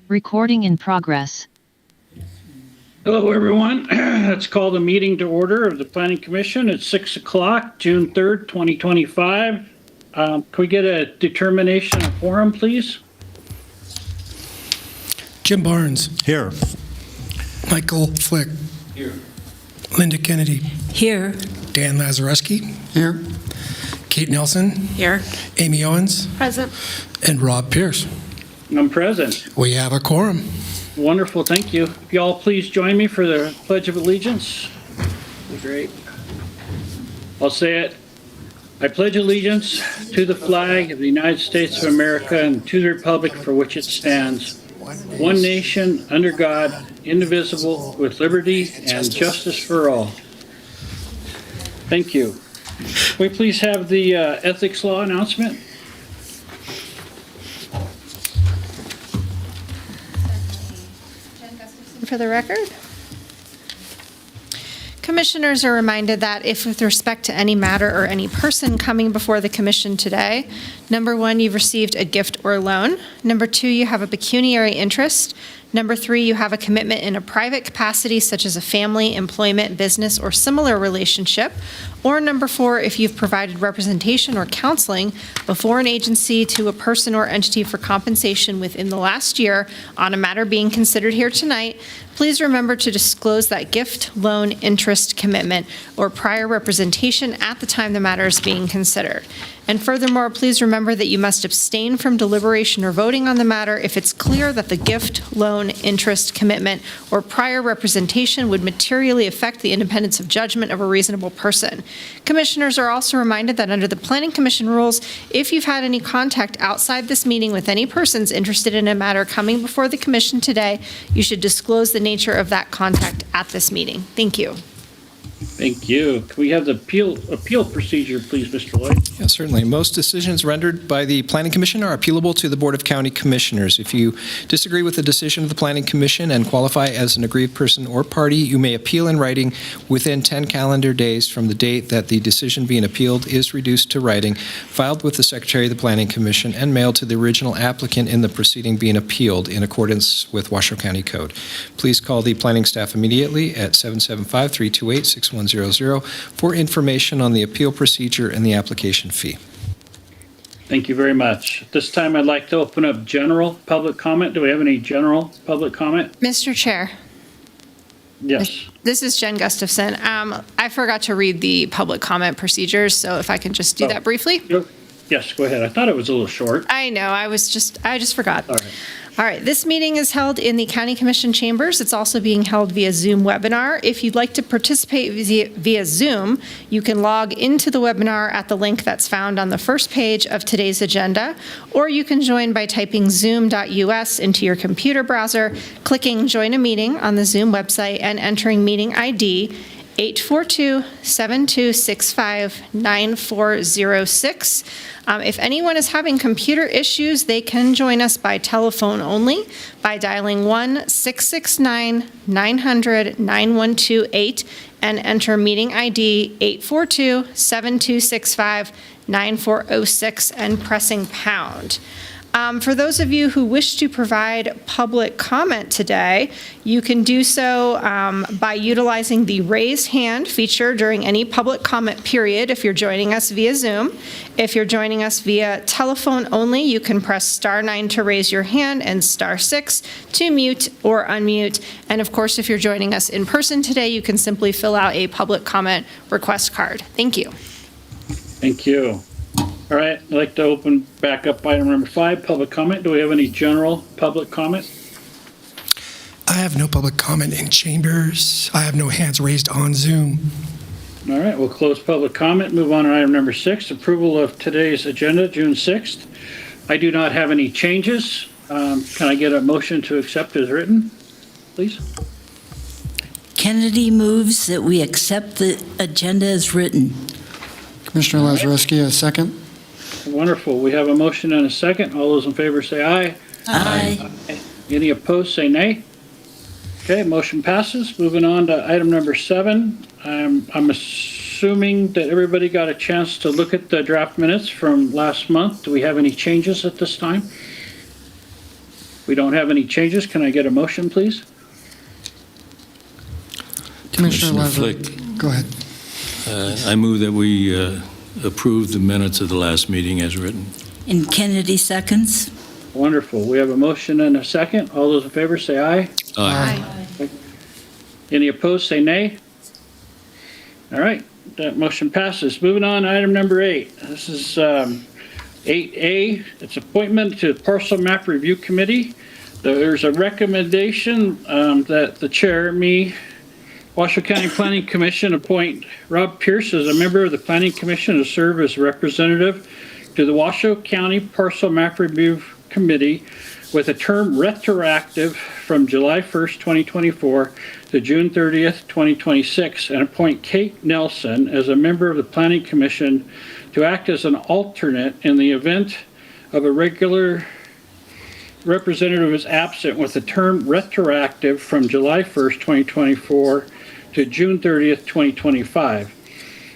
Recording in progress. Hello, everyone. Let's call the meeting to order of the Planning Commission. It's 6 o'clock, June 3rd, 2025. Can we get a determination of quorum, please? Jim Barnes. Here. Michael Flick. Here. Linda Kennedy. Here. Dan Lazareski. Here. Kate Nelson. Here. Amy Owens. Present. And Rob Pierce. I'm present. We have a quorum. Wonderful, thank you. If y'all please join me for the Pledge of Allegiance. That'd be great. I'll say it. I pledge allegiance to the flag of the United States of America and to the republic for which it stands, one nation, under God, indivisible, with liberty and justice for all. Thank you. Can we please have the ethics law announcement? For the record. Commissioners are reminded that if with respect to any matter or any person coming before the commission today, number one, you've received a gift or loan. Number two, you have a pecuniary interest. Number three, you have a commitment in a private capacity such as a family, employment, business, or similar relationship. Or number four, if you've provided representation or counseling before an agency to a person or entity for compensation within the last year on a matter being considered here tonight, please remember to disclose that gift, loan, interest, commitment, or prior representation at the time the matter is being considered. And furthermore, please remember that you must abstain from deliberation or voting on the matter if it's clear that the gift, loan, interest, commitment, or prior representation would materially affect the independence of judgment of a reasonable person. Commissioners are also reminded that under the Planning Commission rules, if you've had any contact outside this meeting with any persons interested in a matter coming before the Commission today, you should disclose the nature of that contact at this meeting. Thank you. Thank you. Can we have the appeal procedure, please, Mr. Lloyd? Yes, certainly. Most decisions rendered by the Planning Commission are appealable to the Board of County Commissioners. If you disagree with the decision of the Planning Commission and qualify as an aggrieved person or party, you may appeal in writing within 10 calendar days from the date that the decision being appealed is reduced to writing, filed with the Secretary of the Planning Commission, and mailed to the original applicant in the proceeding being appealed in accordance with Washoe County Code. Please call the planning staff immediately at 775-328-6100 for information on the appeal procedure and the application fee. Thank you very much. At this time, I'd like to open up general public comment. Do we have any general public comment? Mr. Chair. Yes. This is Jen Gustafson. I forgot to read the public comment procedures, so if I can just do that briefly. Yes, go ahead. I thought it was a little short. I know, I just forgot. All right. All right, this meeting is held in the County Commission chambers. It's also being held via Zoom webinar. If you'd like to participate via Zoom, you can log into the webinar at the link that's found on the first page of today's agenda, or you can join by typing zoom.us into your computer browser, clicking Join a Meeting on the Zoom website, and entering meeting ID 842-7265-9406. If anyone is having computer issues, they can join us by telephone only by dialing 1-669-900-9128 and enter meeting ID 842-7265-9406 and pressing pound. For those of you who wish to provide public comment today, you can do so by utilizing the raise hand feature during any public comment period if you're joining us via Zoom. If you're joining us via telephone only, you can press *9 to raise your hand and *6 to mute or unmute. And of course, if you're joining us in person today, you can simply fill out a public comment request card. Thank you. Thank you. All right, I'd like to open back up item number 5, public comment. Do we have any general public comment? I have no public comment in chambers. I have no hands raised on Zoom. All right, we'll close public comment. Move on to item number 6, approval of today's agenda, June 6th. I do not have any changes. Can I get a motion to accept as written, please? Kennedy moves that we accept the agenda as written. Commissioner Lazareski, a second. Wonderful. We have a motion and a second. All those in favor say aye. Aye. Any opposed say nay. Okay, motion passes. Moving on to item number 7. I'm assuming that everybody got a chance to look at the draft minutes from last month. Do we have any changes at this time? We don't have any changes. Can I get a motion, please? Commissioner Commissioner Lazarus. Go ahead. I move that we approve the minutes of the last meeting as written. And Kennedy seconds. Wonderful. We have a motion and a second. All those in favor say aye. Any opposed, say nay. All right, that motion passes. Moving on, item number 8. This is 8A. It's appointment to the Parcel Map Review Committee. There's a recommendation that the chair, me, Washoe County Planning Commission, appoint Rob Pierce as a member of the Planning Commission to serve as representative to the Washoe County Parcel Map Review Committee with a term retroactive from July 1st, 2024 to June 30th, 2026, and appoint Kate Nelson as a member of the Planning Commission to act as an alternate in the event of a regular representative is absent, with a term retroactive from July 1st, 2024 to June 30th, 2025.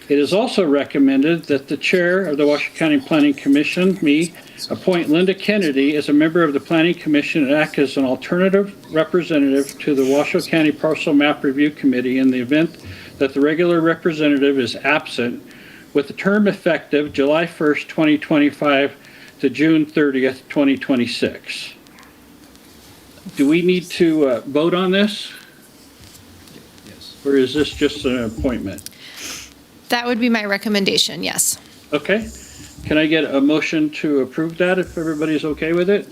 It is also recommended that the chair of the Washoe County Planning Commission, me, appoint Linda Kennedy as a member of the Planning Commission and act as an alternative representative to the Washoe County Parcel Map Review Committee in the event that the regular representative is absent, with the term effective July 1st, 2025 to June 30th, 2026. Do we need to vote on this? Yes. Or is this just an appointment? That would be my recommendation, yes. Okay. Can I get a motion to approve that if everybody's okay with it?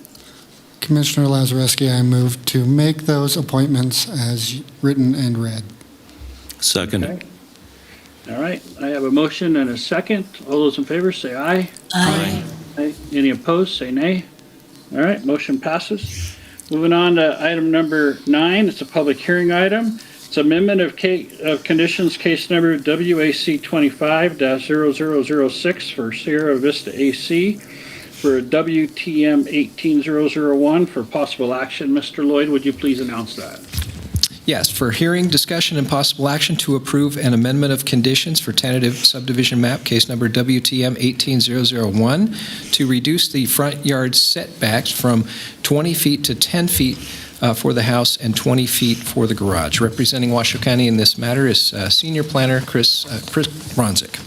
Commissioner Lazarevsky, I move to make those appointments as written and read. Second. Okay. All right. I have a motion and a second. All those in favor say aye. Aye. Aye. Any opposed, say nay. All right, motion passes. Moving on to item number 9, it's a public hearing item. It's amendment of conditions case number WAC 25-0006 for Sierra Vista AC for WTM 18001 for possible action. Mr. Lloyd, would you please announce that? Yes, for hearing, discussion, and possible action to approve an amendment of conditions for tentative subdivision map, case number WTM 18001, to reduce the front yard setbacks from 20 feet to 10 feet for the house and 20 feet for the garage. Representing Washoe County in this matter is Senior Planner Chris Bronzik.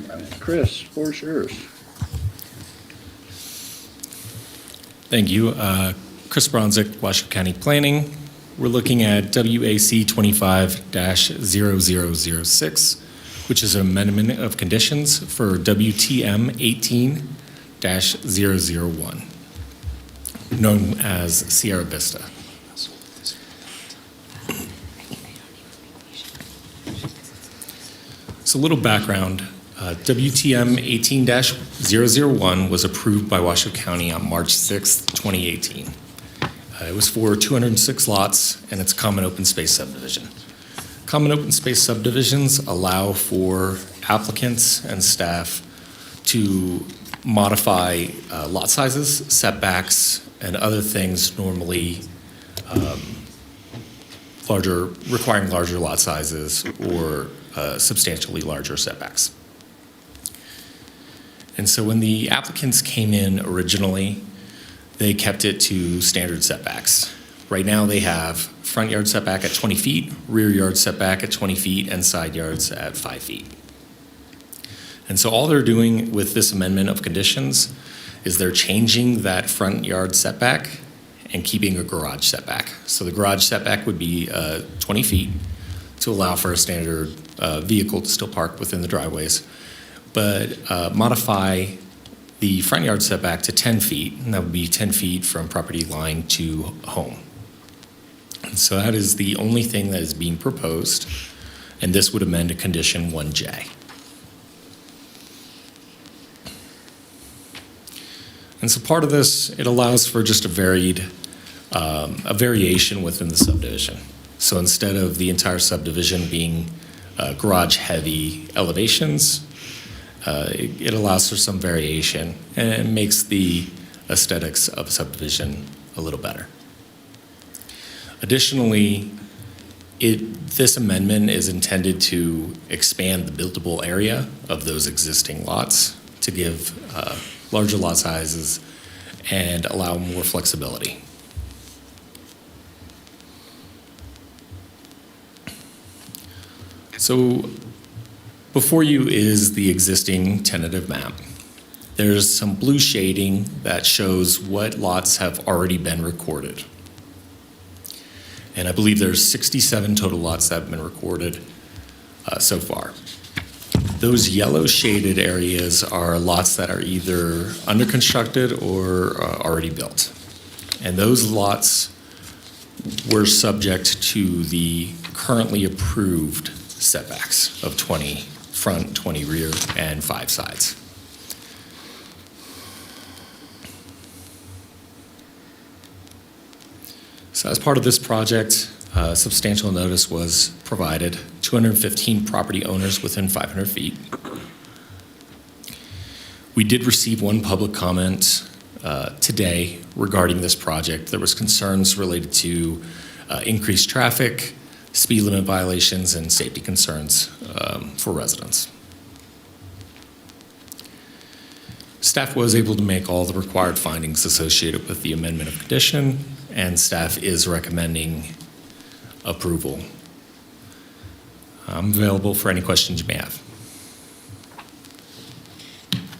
All right, Chris, floor's yours. Thank you. Chris Bronzik, Washoe County Planning. We're looking at WAC 25-0006, which is an amendment of conditions for WTM 18-001, known as Sierra Vista. So a little background. WTM 18-001 was approved by Washoe County on March 6th, 2018. It was for 206 lots, and it's a common open space subdivision. Common open space subdivisions allow for applicants and staff to modify lot sizes, setbacks, and other things normally requiring larger lot sizes or substantially larger setbacks. And so when the applicants came in originally, they kept it to standard setbacks. Right now they have front yard setback at 20 feet, rear yard setback at 20 feet, and side yards at 5 feet. And so all they're doing with this amendment of conditions is they're changing that front yard setback and keeping a garage setback. So the garage setback would be 20 feet to allow for a standard vehicle to still park within the driveways, but modify the front yard setback to 10 feet, and that would be 10 feet from property line to home. And so that is the only thing that is being proposed, and this would amend a condition 1J. And so part of this, it allows for just a variation within the subdivision. So instead of the entire subdivision being garage-heavy elevations, it allows for some variation, and it makes the aesthetics of subdivision a little better. Additionally, this amendment is intended to expand the buildable area of those existing lots to give larger lot sizes and allow more flexibility. So before you is the existing tentative map. There's some blue shading that shows what lots have already been recorded. And I believe there's 67 total lots that have been recorded so far. Those yellow shaded areas are lots that are either under constructed or already built. And those lots were subject to the currently approved setbacks of 20 front, 20 rear, and 5 sides. So as part of this project, substantial notice was provided. 215 property owners within 500 feet. We did receive one public comment today regarding this project. There was concerns related to increased traffic, speed limit violations, and safety concerns for residents. Staff was able to make all the required findings associated with the amendment of condition, and staff is recommending approval. I'm available for any questions you may have.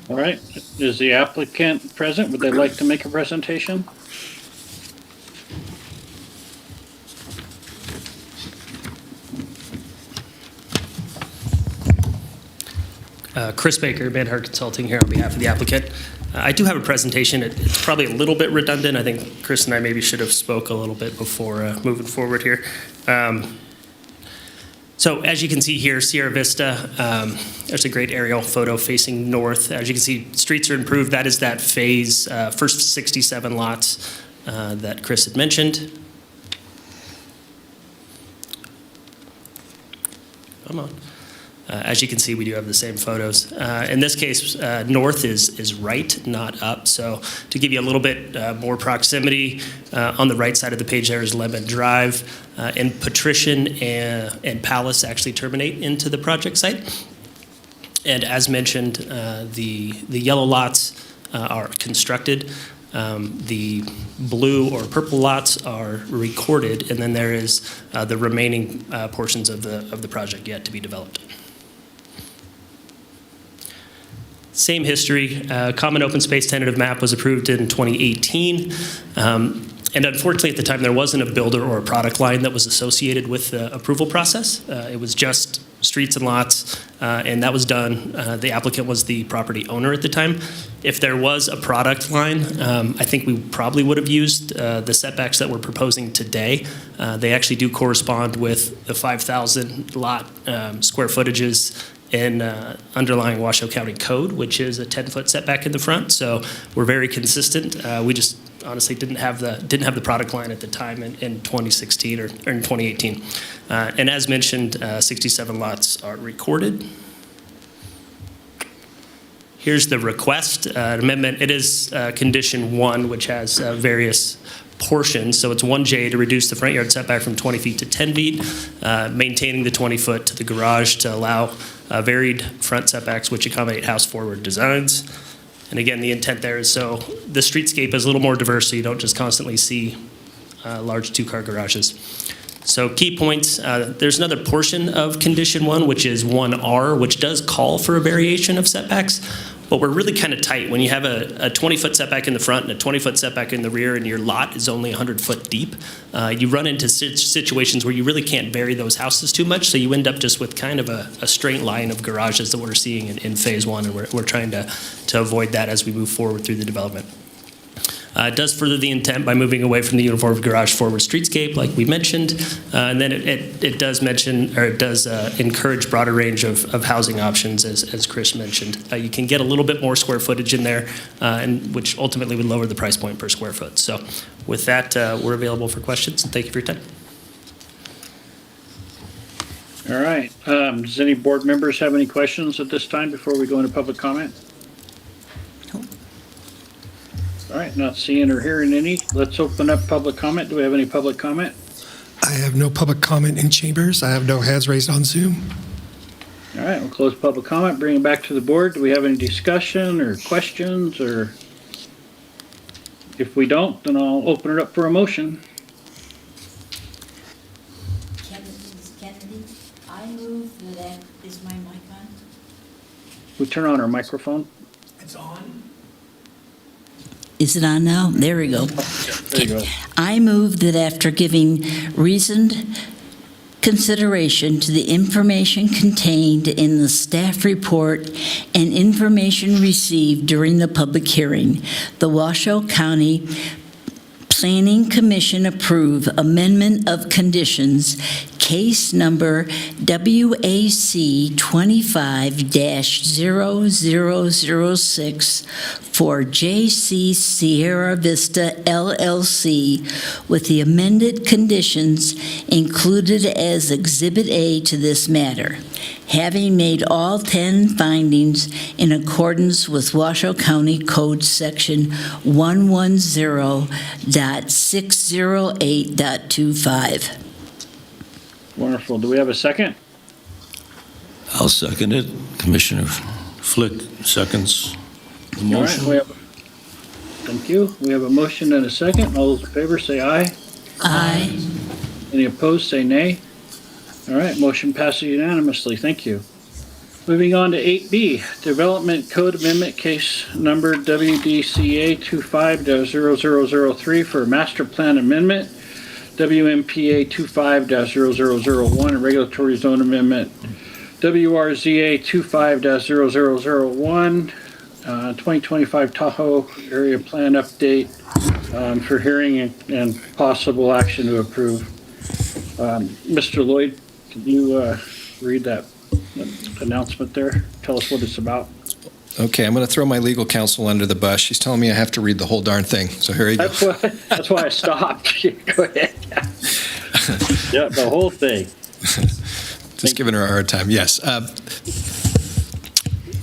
All right, is the applicant present? Would they like to make a presentation? Chris Baker, Manhart Consulting, here on behalf of the applicant. I do have a presentation. It's probably a little bit redundant. I think Chris and I maybe should have spoke a little bit before moving forward here. So as you can see here, Sierra Vista, there's a great aerial photo facing north. As you can see, streets are improved. That is that phase, first 67 lots that Chris had mentioned. Come on. As you can see, we do have the same photos. In this case, north is right, not up. So to give you a little bit more proximity, on the right side of the page there is Lemon Drive, and Patrician and Palace actually terminate into the project site. And as mentioned, the yellow lots are constructed. The blue or purple lots are recorded, and then there is the remaining portions of the project yet to be developed. Same history. Common open space tentative map was approved in 2018. And unfortunately, at the time, there wasn't a builder or a product line that was associated with the approval process. It was just streets and lots, and that was done. The applicant was the property owner at the time. If there was a product line, I think we probably would have used the setbacks that we're proposing today. They actually do correspond with the 5,000 lot square footages in underlying Washoe County code, which is a 10-foot setback in the front. So we're very consistent. We just honestly didn't have the product line at the time in 2016 or in 2018. And as mentioned, 67 lots are recorded. Here's the request amendment. It is condition 1, which has various portions. So it's 1J to reduce the front yard setback from 20 feet to 10 feet, maintaining the 20 foot to the garage to allow varied front setbacks which accommodate house forward designs. And again, the intent there is so the streetscape is a little more diverse, so you don't just constantly see large 2-car garages. So key points, there's another portion of condition 1, which is 1R, which does call for a variation of setbacks, but we're really kind of tight. When you have a 20-foot setback in the front and a 20-foot setback in the rear and your lot is only 100 foot deep, you run into situations where you really can't vary those houses too much, so you end up just with kind of a straight line of garages that we're seeing in phase 1, and we're trying to avoid that as we move forward through the development. It does further the intent by moving away from the uniform garage forward streetscape, like we mentioned, and then it does mention, or it does encourage broader range of housing options, as Chris mentioned. You can get a little bit more square footage in there, and which ultimately would lower the price point per square foot. So, with that, we're available for questions, and thank you for your time. All right. Does any board members have any questions at this time before we go into public comment? All right, not seeing or hearing any. Let's open up public comment. Do we have any public comment? I have no public comment in chambers. I have no hands raised on Zoom. All right, we'll close public comment, bring it back to the board. Do we have any discussion or questions or? If we don't, then I'll open it up for a motion. Kennedy, I move that, is my mic on? We turn on our microphone. Is it on now? There we go. There you go. I move that after giving reasoned consideration to the information contained in the staff report and information received during the public hearing, the Washoe County Planning Commission approve amendment of conditions, case number WAC 25-0006 for JC Sierra Vista LLC with the amended conditions included as Exhibit A to this matter, having made all 10 findings in accordance with Washoe County Code Section 110.608.25. Wonderful. Do we have a second? I'll second it. Commissioner Flick seconds the All right, motion. thank you. We have a motion and a second. All those in favor say aye. Aye. Any opposed, say nay. All right, motion passes unanimously. Thank you. Moving on to 8B, Development Code Amendment Case Number WDCA 25-0003 for Master Plan Amendment, WMPA 25-0001, Regulatory Zone Amendment, WRZA 25-0001, 2025 Tahoe Area Plan Update for hearing and possible action to approve. Mr. Lloyd, can you read that announcement there? Tell us what it's about. Okay, I'm going to throw my legal counsel under the bus. She's telling me I have to read the whole darn thing, so here you go. That's why I stopped. Go ahead. Yeah, the whole thing. Just giving her a hard time, yes.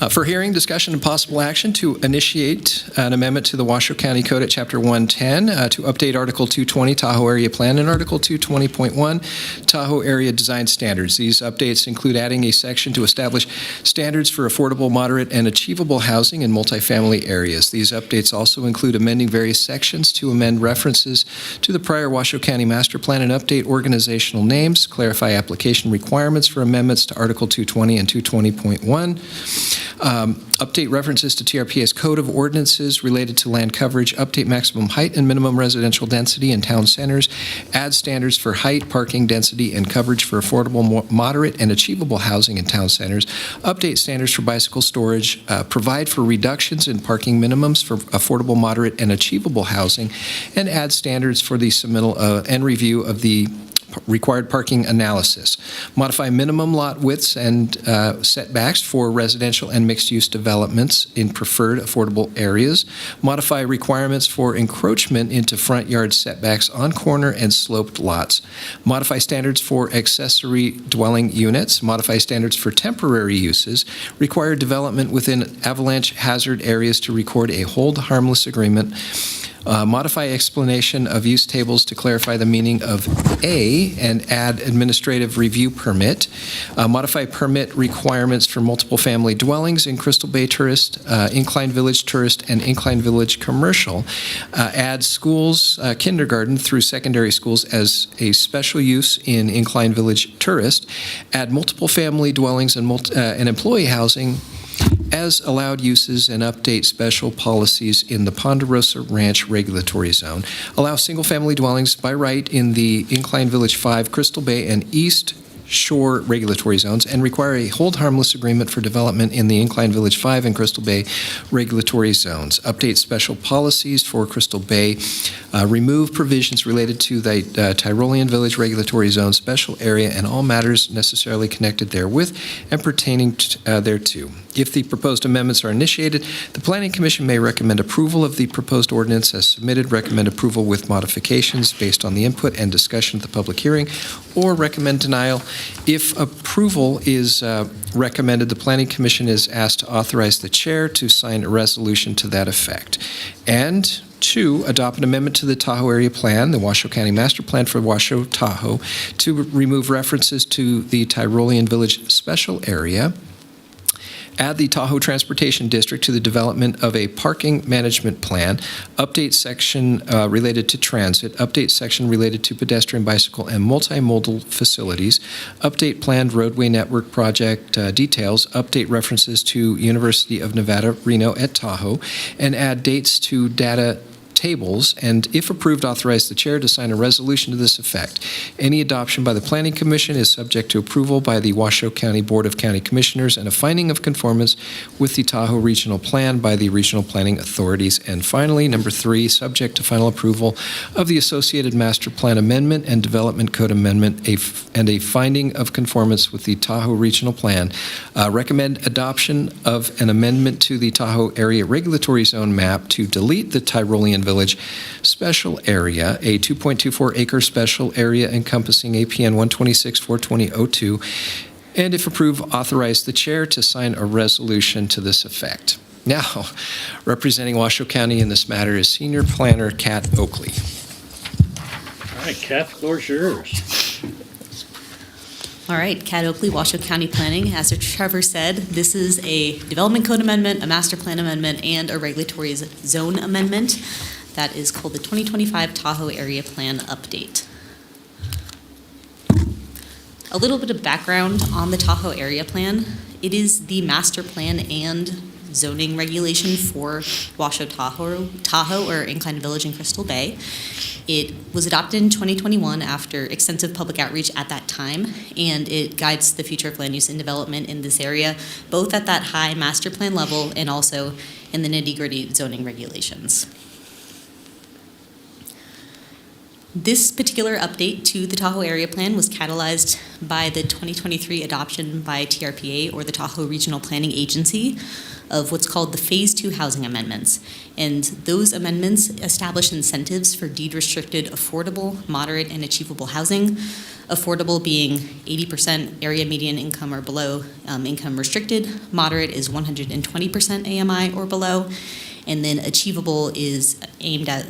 For hearing, discussion, and possible action to initiate an amendment to the Washoe County Code at Chapter 110 to update Article 220 Tahoe Area Plan and Article 220.1 Tahoe Area Design Standards. These updates include adding a section to establish standards for affordable, moderate, and achievable housing in multifamily areas. These updates also include amending various sections to amend references to the prior Washoe County Master Plan and update organizational names, clarify application requirements for amendments to Article 220 and 220.1, update references to TRPS Code of Ordinances related to land coverage, update maximum height and minimum residential density in town centers, add standards for height, parking, density, and coverage for affordable, moderate, and achievable housing in town centers, update standards for bicycle storage, provide for reductions in parking minimums for affordable, moderate, and achievable housing, and add standards for the submittal and review of the required parking analysis, modify minimum lot widths and setbacks for residential and mixed-use developments in preferred affordable areas, modify requirements for encroachment into front yard setbacks on corner and sloped lots, modify standards for accessory dwelling units, modify standards for temporary uses, require development within avalanche hazard areas to record a hold harmless agreement, modify explanation of use tables to clarify the meaning of A and add administrative review permit, modify permit requirements for multiple family dwellings in Crystal Bay Tourist, Incline Village Tourist, and Incline Village Commercial, add schools, kindergarten through secondary schools as a special use in Incline Village Tourist, add multiple family dwellings and employee housing as allowed uses, and update special policies in the Ponderosa Ranch Regulatory Zone. Allow single-family dwellings by right in the Incline Village 5, Crystal Bay, and East Shore regulatory zones, and require a hold harmless agreement for development in the Incline Village 5 and Crystal Bay regulatory zones. Update special policies for Crystal Bay. Remove provisions related to the Tyrolean Village regulatory zone special area and all matters necessarily connected therewith and pertaining thereto. If the proposed amendments are initiated, the Planning Commission may recommend approval of the proposed ordinance as submitted, recommend approval with modifications based on the input and discussion at the public hearing, or recommend denial. If approval is recommended, the Planning Commission is asked to authorize the chair to sign a resolution to that effect. And 2, adopt an amendment to the Tahoe Area Plan, the Washoe County Master Plan for Washoe, Tahoe, to remove references to the Tyrolean Village Special Area, add the Tahoe Transportation District to the development of a parking management plan, update section related to transit, update section related to pedestrian, bicycle, and multimodal facilities, update planned roadway network project details, update references to University of Nevada, Reno at Tahoe, and add dates to data tables, and if approved, authorize the chair to sign a resolution to this effect. Any adoption by the Planning Commission is subject to approval by the Washoe County Board of County Commissioners and a finding of conformance with the Tahoe Regional Plan by the regional planning authorities. And finally, number 3, subject to final approval of the associated Master Plan Amendment and Development Code Amendment and a finding of conformance with the Tahoe Regional Plan. Recommend adoption of an amendment to the Tahoe Area Regulatory Zone map to delete the Tyrolean Village Special Area, a 2.24 acre special area encompassing APN 126-42002, and if approved, authorize the chair to sign a resolution to this effect. Now, representing Washoe County in this matter is Senior Planner Kat Oakley. All right, Kat, the floor is yours. All right, Kat Oakley, Washoe County Planning. As Trevor said, this is a development code amendment, a master plan amendment, and a regulatory zone amendment. That is called the 2025 Tahoe Area Plan Update. A little bit of background on the Tahoe Area Plan. It is the master plan and zoning regulation for Washoe Tahoe, or Incline Village in Crystal Bay. It was adopted in 2021 after extensive public outreach at that time, and it guides the future of land use and development in this area, both at that high master plan level and also in the nitty-gritty zoning regulations. This particular update to the Tahoe Area Plan was catalyzed by the 2023 adoption by TRPA, or the Tahoe Regional Planning Agency, of what's called the Phase 2 housing amendments. And those amendments establish incentives for deed-restricted, affordable, moderate, and achievable housing. Affordable being 80% area median income or below income restricted. Moderate is 120% AMI or below. And then achievable is aimed at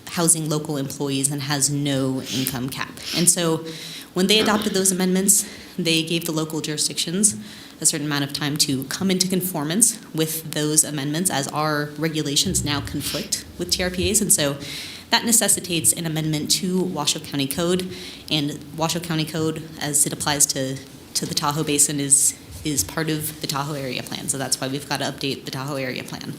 housing local employees and has no income cap. And so when they adopted those amendments, they gave the local jurisdictions a certain amount of time to come into conformance with those amendments, as our regulations now conflict with TRPA's. And so that necessitates an amendment to Washoe County Code. And Washoe County Code, as it applies to the Tahoe Basin, is part of the Tahoe Area Plan. So that's why we've got to update the Tahoe Area Plan.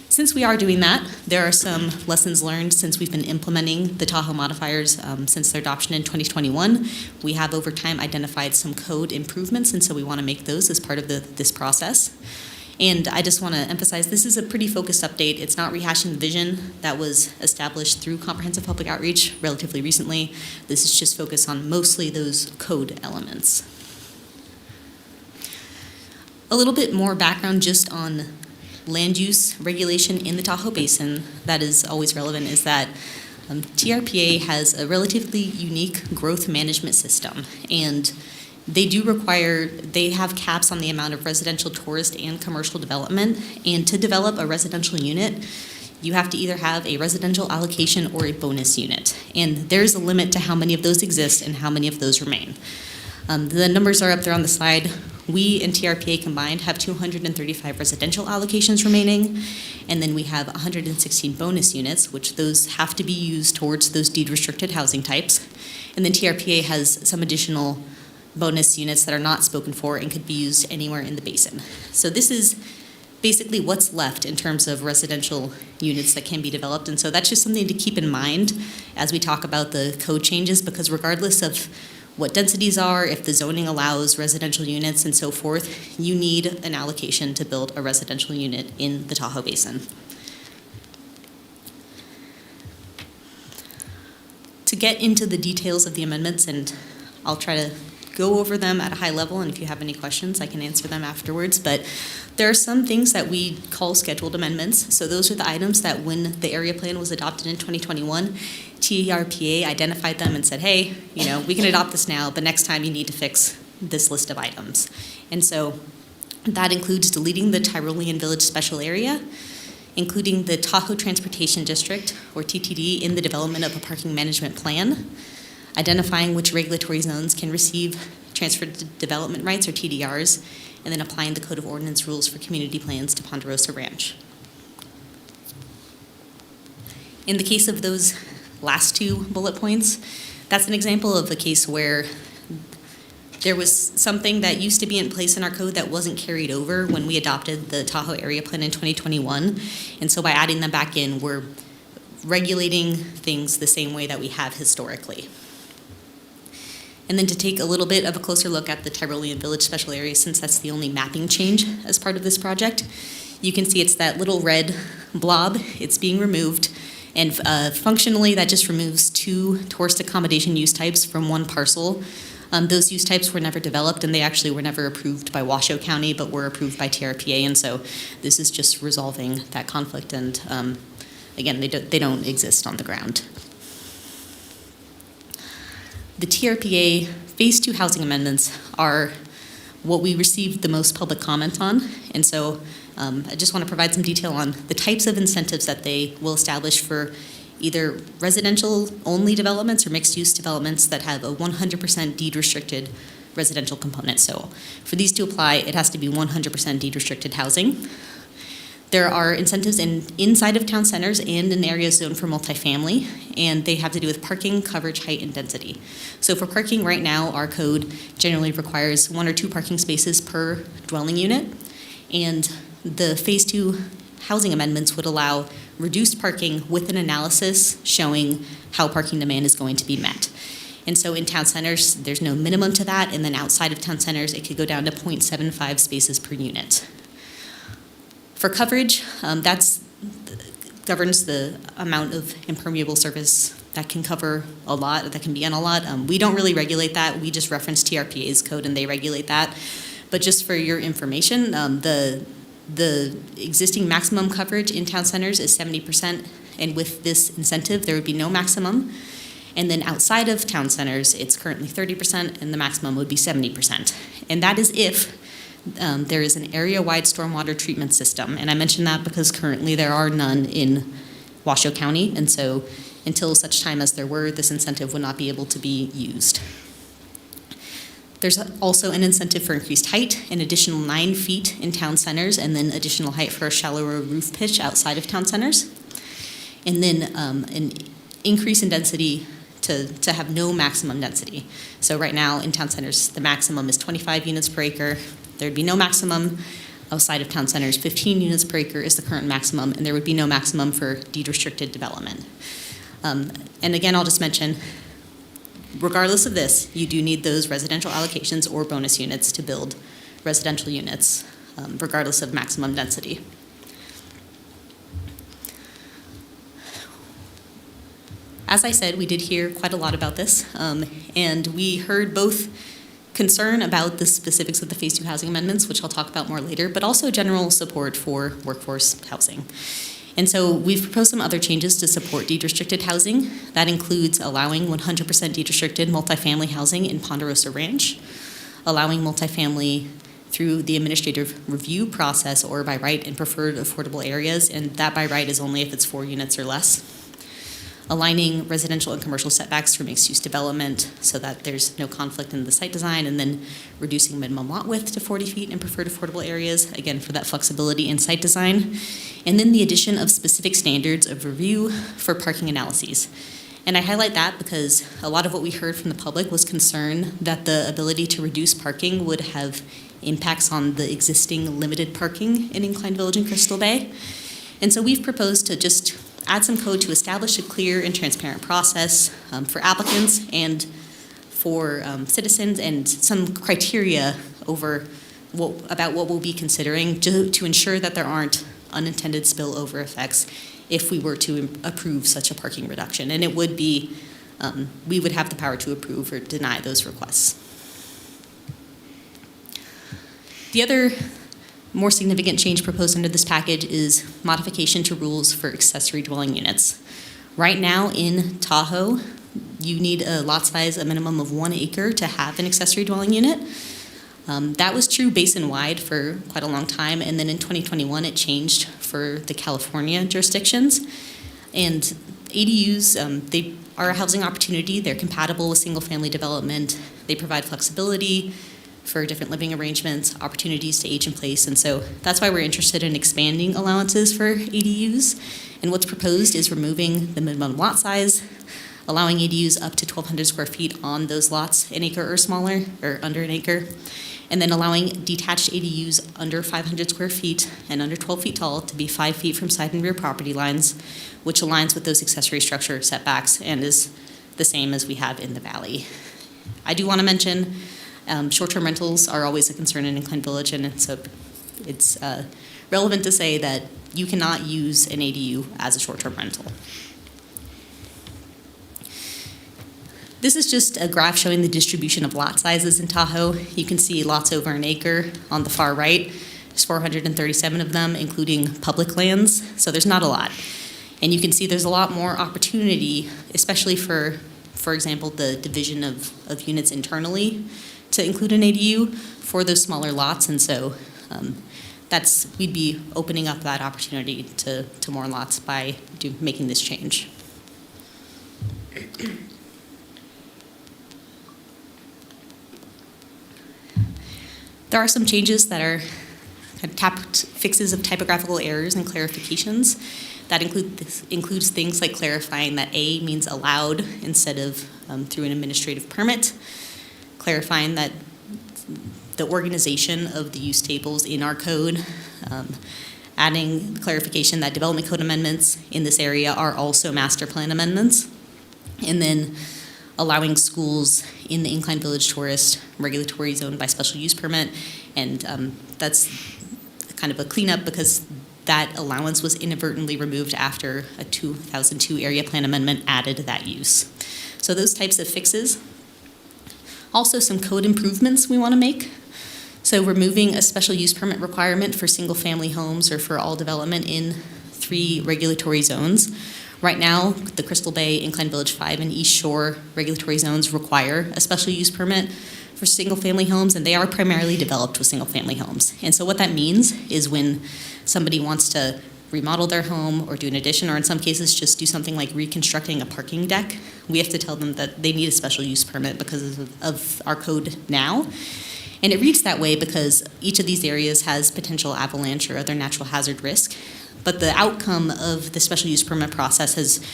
Since we are doing that, there are some lessons learned since we've been implementing the Tahoe modifiers since their adoption in 2021. We have over time identified some code improvements, and so we want to make those as part of this process. And I just want to emphasize, this is a pretty focused update. It's not rehashing the vision that was established through comprehensive public outreach relatively recently. This is just focused on mostly those code elements. A little bit more background just on land use regulation in the Tahoe Basin that is always relevant is that TRPA has a relatively unique growth management system, and they have caps on the amount of residential, tourist, and commercial development. And to develop a residential unit, you have to either have a residential allocation or a bonus unit. And there's a limit to how many of those exist and how many of those remain. The numbers are up there on the slide. We and TRPA combined have 235 residential allocations remaining, and then we have 116 bonus units, which those have to be used towards those deed-restricted housing types. And then TRPA has some additional bonus units that are not spoken for and could be used anywhere in the basin. So this is basically what's left in terms of residential units that can be developed. And so that's just something to keep in mind as we talk about the code changes, because regardless of what densities are, if the zoning allows residential units and so forth, you need an allocation to build a residential unit in the Tahoe Basin. To get into the details of the amendments, and I'll try to go over them at a high level, and if you have any questions, I can answer them afterwards. But there are some things that we call scheduled amendments. So those are the items that when the area plan was adopted in 2021, TRPA identified them and said, hey, we can adopt this now, but next time you need to fix this list of items. And so that includes deleting the Tyrolean Village Special Area, including the Tahoe Transportation District, or TTD, in the development of a parking management plan, identifying which regulatory zones can receive transfer development rights, or TDRs, and then applying the Code of Ordinance rules for community plans to Ponderosa Ranch. In the case of those last two bullet points, that's an example of a case where there was something that used to be in place in our code that wasn't carried over when we adopted the Tahoe Area Plan in 2021. And so by adding them back in, we're regulating things the same way that we have historically. And then to take a little bit of a closer look at the Tyrolean Village Special Area, since that's the only mapping change as part of this project, you can see it's that little red blob. It's being removed. And functionally, that just removes two tourist accommodation use types from one parcel. Those use types were never developed, and they actually were never approved by Washoe County, but were approved by TRPA. And so this is just resolving that conflict. And again, they don't exist on the ground. The TRPA Phase 2 housing amendments are what we received the most public comment on. And so I just want to provide some detail on the types of incentives that they will establish for either residential-only developments or mixed-use developments that have a 100% deed-restricted residential component. So for these to apply, it has to be 100% deed-restricted housing. There are incentives inside of town centers and in areas zoned for multifamily, and they have to do with parking, coverage, height, and density. So for parking right now, our code generally requires 1 or 2 parking spaces per dwelling unit, and the Phase 2 housing amendments would allow reduced parking with an analysis showing how parking demand is going to be met. And so in town centers, there's no minimum to that, and then outside of town centers, it could go down to 0.75 spaces per unit. For coverage, that governs the amount of impermeable surface that can cover a lot, that can be in a lot. We don't really regulate that. We just reference TRPA's code, and they regulate that. But just for your information, the existing maximum coverage in town centers is 70%, and with this incentive, there would be no maximum. And then outside of town centers, it's currently 30%, and the maximum would be 70%. And that is if there is an area-wide stormwater treatment system. And I mention that because currently there are none in Washoe County, and so until such time as there were, this incentive would not be able to be used. There's also an incentive for increased height, an additional 9 feet in town centers, and then additional height for a shallower roof pitch outside of town centers. And then an increase in density to have no maximum density. So right now in town centers, the maximum is 25 units per acre. There'd be no maximum outside of town centers. 15 units per acre is the current maximum, and there would be no maximum for deed-restricted development. And again, I'll just mention, regardless of this, you do need those residential allocations or bonus units to build residential units, regardless of maximum density. As I said, we did hear quite a lot about this, and we heard both concern about the specifics of the Phase 2 housing amendments, which I'll talk about more later, but also general support for workforce housing. And so we've proposed some other changes to support deed-restricted housing. That includes allowing 100% deed-restricted multifamily housing in Ponderosa Ranch, allowing multifamily through the administrative review process or by right in preferred affordable areas, and that by right is only if it's 4 units or less. Aligning residential and commercial setbacks for mixed-use development so that there's no conflict in the site design, and then reducing minimum lot width to 40 feet in preferred affordable areas, again, for that flexibility in site design. And then the addition of specific standards of review for parking analyses. And I highlight that because a lot of what we heard from the public was concern that the ability to reduce parking would have impacts on the existing limited parking in Incline Village and Crystal Bay. And so we've proposed to just add some code to establish a clear and transparent process for applicants and for citizens, and some criteria about what we'll be considering to ensure that there aren't unintended spillover effects if we were to approve such a parking reduction. And it would be, we would have the power to approve or deny those requests. The other more significant change proposed under this package is modification to rules for accessory dwelling units. Right now in Tahoe, you need a lot size, a minimum of 1 acre to have an accessory dwelling unit. That was true basin-wide for quite a long time, and then in 2021 it changed for the California jurisdictions. And ADUs, they are a housing opportunity. They're compatible with single-family development. They provide flexibility for different living arrangements, opportunities to age in place. And so that's why we're interested in expanding allowances for ADUs. And what's proposed is removing the minimum lot size, allowing ADUs up to 1,200 square feet on those lots, an acre or smaller, or under an acre, and then allowing detached ADUs under 500 square feet and under 12 feet tall to be 5 feet from side and rear property lines, which aligns with those accessory structure setbacks and is the same as we have in the valley. I do want to mention short-term rentals are always a concern in Incline Village, and so it's relevant to say that you cannot use an ADU as a short-term rental. This is just a graph showing the distribution of lot sizes in Tahoe. You can see lots over an acre on the far right. There's 437 of them, including public lands, so there's not a lot. And you can see there's a lot more opportunity, especially for example, the division of units internally to include an ADU for those smaller lots. And so we'd be opening up that opportunity to more lots by making this change. There are some changes that are fixes of typographical errors and clarifications. That includes things like clarifying that A means allowed instead of through an administrative permit, clarifying that the organization of the use tables in our code, adding clarification that development code amendments in this area are also master plan amendments, and then allowing schools in the Incline Village Tourist regulatory zone by special use permit, and that's kind of a cleanup because that allowance was inadvertently removed after a 2002 area plan amendment added that use. So those types of fixes. Also some code improvements we want to make. So removing a special use permit requirement for single family homes or for all development in 3 regulatory zones. Right now, the Crystal Bay, Incline Village 5, and East Shore regulatory zones require a special use permit for single-family homes, and they are primarily developed with single-family homes. And so what that means is when somebody wants to remodel their home or do an addition, or in some cases just do something like reconstructing a parking deck, we have to tell them that they need a special use permit because of our code now. And it reads that way because each of these areas has potential avalanche or other natural hazard risk. But the outcome of the special use permit process has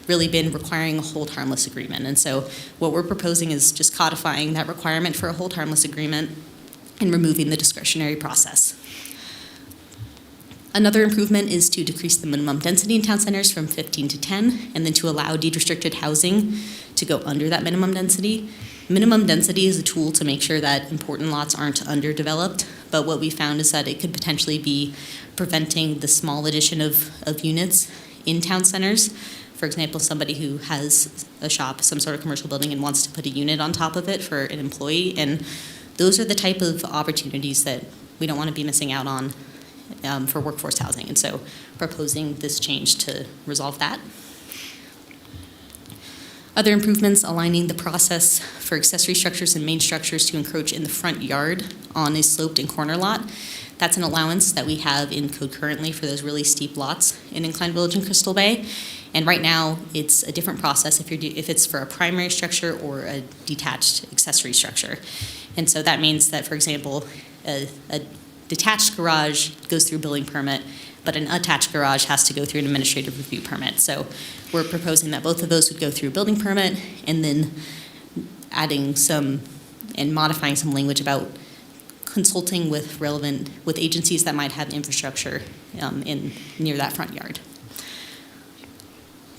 really been requiring a hold harmless agreement. And so what we're proposing is just codifying that requirement for a hold harmless agreement and removing the discretionary process. Another improvement is to decrease the minimum density in town centers from 15 to 10, and then to allow deed-restricted housing to go under that minimum density. Minimum density is a tool to make sure that important lots aren't underdeveloped, but what we found is that it could potentially be preventing the small addition of units in town centers. For example, somebody who has a shop, some sort of commercial building, and wants to put a unit on top of it for an employee, and those are the type of opportunities that we don't want to be missing out on for workforce housing, and so proposing this change to resolve that. Other improvements, aligning the process for accessory structures and main structures to encroach in the front yard on a sloped and corner lot. That's an allowance that we have in code currently for those really steep lots in Incline Village and Crystal Bay. And right now, it's a different process if it's for a primary structure or a detached accessory structure. And so that means that, for example, a detached garage goes through building permit, but an attached garage has to go through an administrative review permit. So we're proposing that both of those would go through building permit, and then adding some and modifying some language about consulting with agencies that might have infrastructure near that front yard.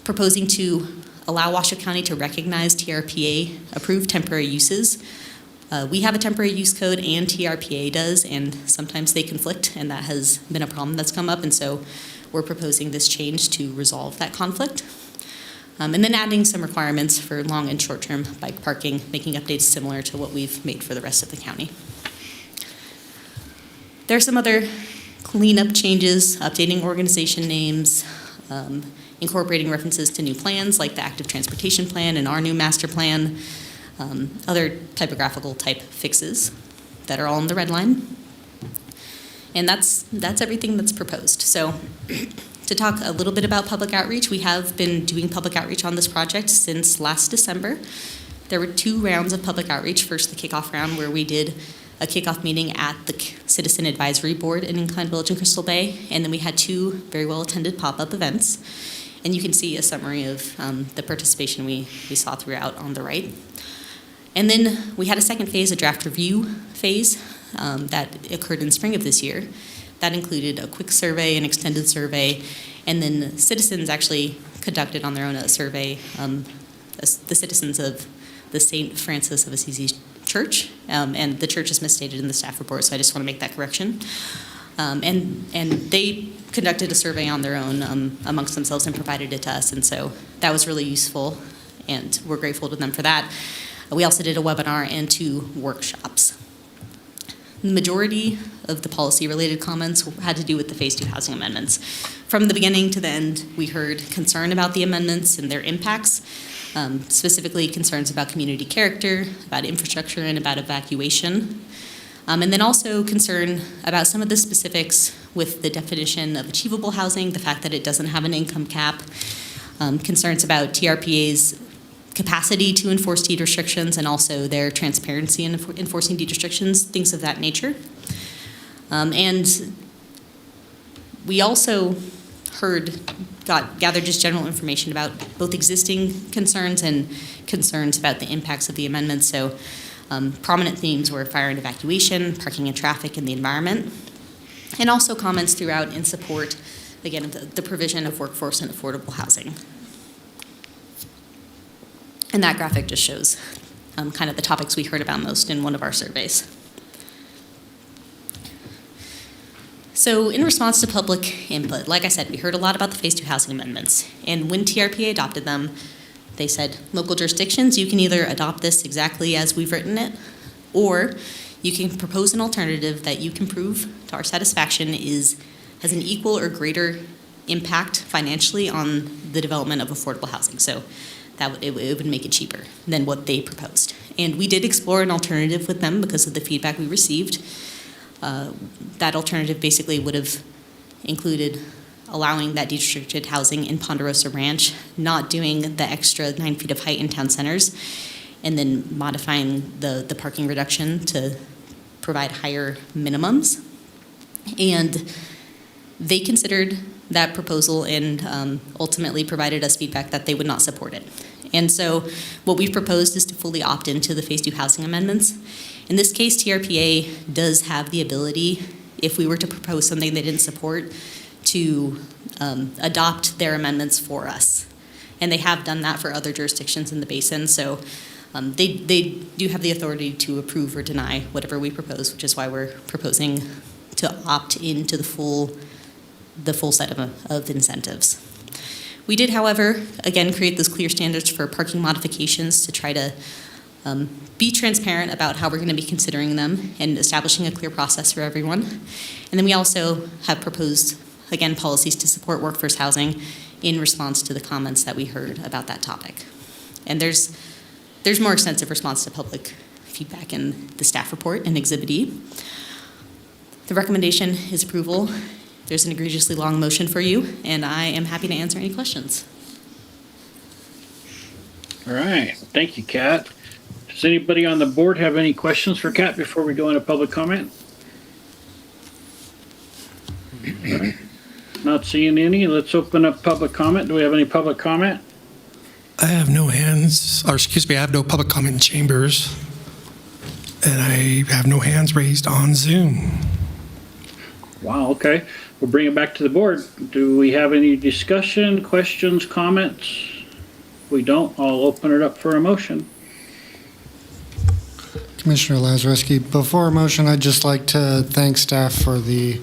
Proposing to allow Washoe County to recognize TRPA-approved temporary uses. We have a temporary use code and TRPA does, and sometimes they conflict, and that has been a problem that's come up, and so we're proposing this change to resolve that conflict. And then adding some requirements for long and short-term bike parking, making updates similar to what we've made for the rest of the county. There are some other cleanup changes, updating organization names, incorporating references to new plans like the active transportation plan and our new master plan, other typographical type fixes that are all in the red line. And that's everything that's proposed. So to talk a little bit about public outreach, we have been doing public outreach on this project since last December. There were 2 rounds of public outreach. First, the kickoff round where we did a kickoff meeting at the Citizen Advisory Board in Incline Village and Crystal Bay, and then we had 2 very well-attended pop-up events. And you can see a summary of the participation we saw throughout on the right. And then we had a second phase, a draft review phase, that occurred in spring of this year. That included a quick survey, an extended survey, and then citizens actually conducted on their own a survey, the citizens of the St. Francis of Assisi Church, and the church is misstated in the staff report, so I just want to make that correction. And they conducted a survey on their own amongst themselves and provided it to us, and so that was really useful, and we're grateful to them for that. We also did a webinar and 2 workshops. The majority of the policy-related comments had to do with the Phase 2 housing amendments. From the beginning to the end, we heard concern about the amendments and their impacts, specifically concerns about community character, about infrastructure, and about evacuation. And then also concern about some of the specifics with the definition of achievable housing, the fact that it doesn't have an income cap, concerns about TRPA's capacity to enforce deed restrictions, and also their transparency in enforcing deed restrictions, things of that nature. And we also gathered just general information about both existing concerns and concerns about the impacts of the amendments. So prominent themes were fire and evacuation, parking and traffic, and the environment, and also comments throughout in support, again, of the provision of workforce and affordable housing. And that graphic just shows kind of the topics we heard about most in one of our surveys. So in response to public input, like I said, we heard a lot about the Phase 2 housing amendments. And when TRPA adopted them, they said, local jurisdictions, you can either adopt this exactly as we've written it, or you can propose an alternative that you can prove to our satisfaction has an equal or greater impact financially on the development of affordable housing. So that it would make it cheaper than what they proposed. And we did explore an alternative with them because of the feedback we received. That alternative basically would have included allowing that deed-restricted housing in Ponderosa Ranch, not doing the extra 9 feet of height in town centers, and then modifying the parking reduction to provide higher minimums. And they considered that proposal and ultimately provided us feedback that they would not support it. And so what we've proposed is to fully opt into the Phase 2 housing amendments. In this case, TRPA does have the ability, if we were to propose something they didn't support, to adopt their amendments for us. And they have done that for other jurisdictions in the basin, so they do have the authority to approve or deny whatever we propose, which is why we're proposing to opt into the full set of incentives. We did, however, again, create those clear standards for parking modifications to try to be transparent about how we're going to be considering them and establishing a clear process for everyone. And then we also have proposed, again, policies to support workforce housing in response to the comments that we heard about that topic. And there's more extensive response to public feedback in the staff report in Exhibit E. The recommendation is approval. There's an egregiously long motion for you, and I am happy to answer any questions. All right. Thank you, Kat. Does anybody on the board have any questions for Kat before we go into public comment? All right. Not seeing any. Let's open up public comment. Do we have any public comment? I have no hands, or excuse me, I have no public comment in chambers, and I have no hands raised on Zoom. Wow, okay. We'll bring it back to the board. Do we have any discussion, questions, comments? If we don't, I'll open it up for a motion. Commissioner Lazareski, before a motion, I'd just like to thank staff for the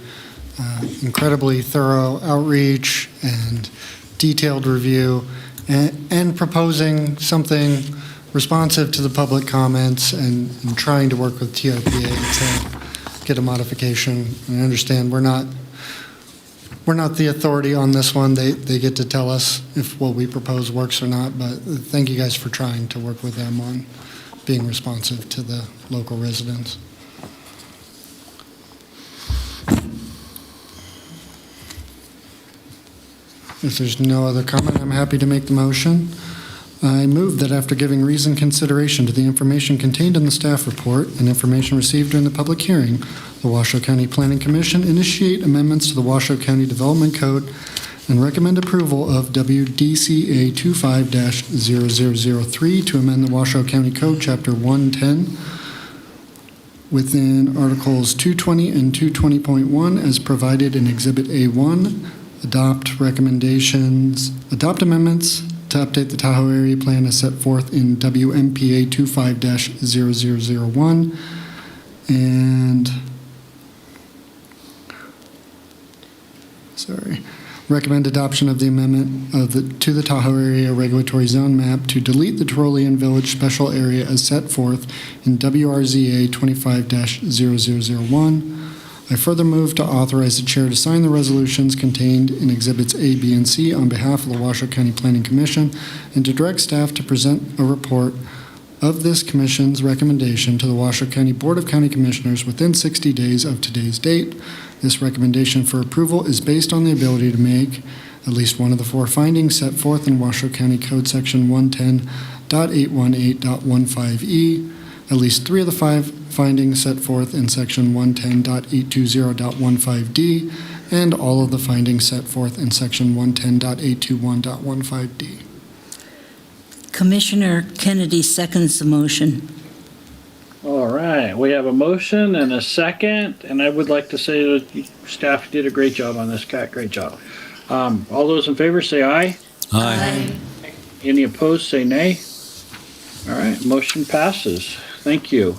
incredibly thorough outreach and detailed review and proposing something responsive to the public comments and trying to work with TRPA to get a modification. And I understand we're not the authority on this one. They get to tell us if what we propose works or not, but thank you guys for trying to work with them on being responsive to the local residents. If there's no other comment, I'm happy to make the motion. I move that after giving reasoned consideration to the information contained in the staff report and information received during the public hearing, the Washoe County Planning Commission initiate amendments to the Washoe County Development Code and recommend approval of WDCA 25-0003 to amend the Washoe County Code, Chapter 110, within Articles 220 and 220.1 as provided in Exhibit A1, adopt amendments to update the Tahoe Area Plan as set forth in WMPA 25-0001, and recommend adoption of the amendment to the Tahoe Area Regulatory Zone Map to delete the Tyrolean Village Special Area as set forth in WRZA 25-0001. I further move to authorize the chair to sign the resolutions contained in Exhibits A, B, and C on behalf of the Washoe County Planning Commission and to direct staff to present a report of this commission's recommendation to the Washoe County Board of County Commissioners within 60 days of today's date. This recommendation for approval is based on the ability to make at least one of the four findings set forth in Washoe County Code Section 110.818.15E, at least three of the five findings set forth in Section 110.820.15D, and all of the findings set forth in Section 110.821.15D. Commissioner Kennedy seconds the motion. All right, we have a motion and a second, and I would like to say that staff did a great job on this, Kat. Great job. All those in favor say aye. Aye. Any opposed say nay. All right, motion passes. Thank you.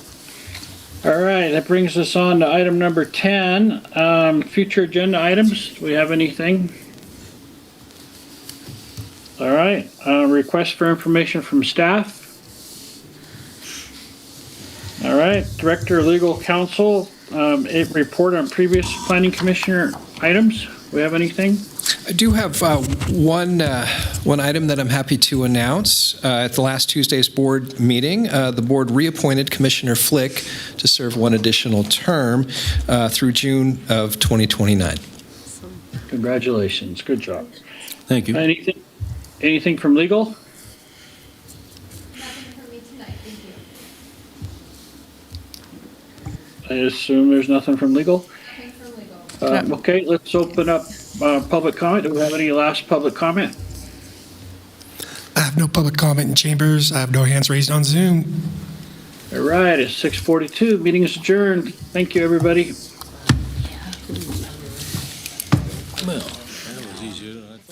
All right, that brings us on to item number 10, future agenda items. Do we have anything? All right, request for information from staff. All right, Director of Legal Counsel, a report on previous Planning Commissioner items. Do we have anything? I do have one item that I'm happy to announce. At the last Tuesday's board meeting, the board reappointed Commissioner Flick to serve one additional term through June of 2029. Congratulations, good job. Thank you. Anything from legal? Nothing from me tonight, thank you. I assume there's nothing from legal? Nothing from legal. Okay, let's open up public comment. Do we have any last public comment? I have no public comment in chambers. I have no hands raised on Zoom. All right, it's 6:42. Meeting is adjourned. Thank you, everybody. Well, that was easier than I thought.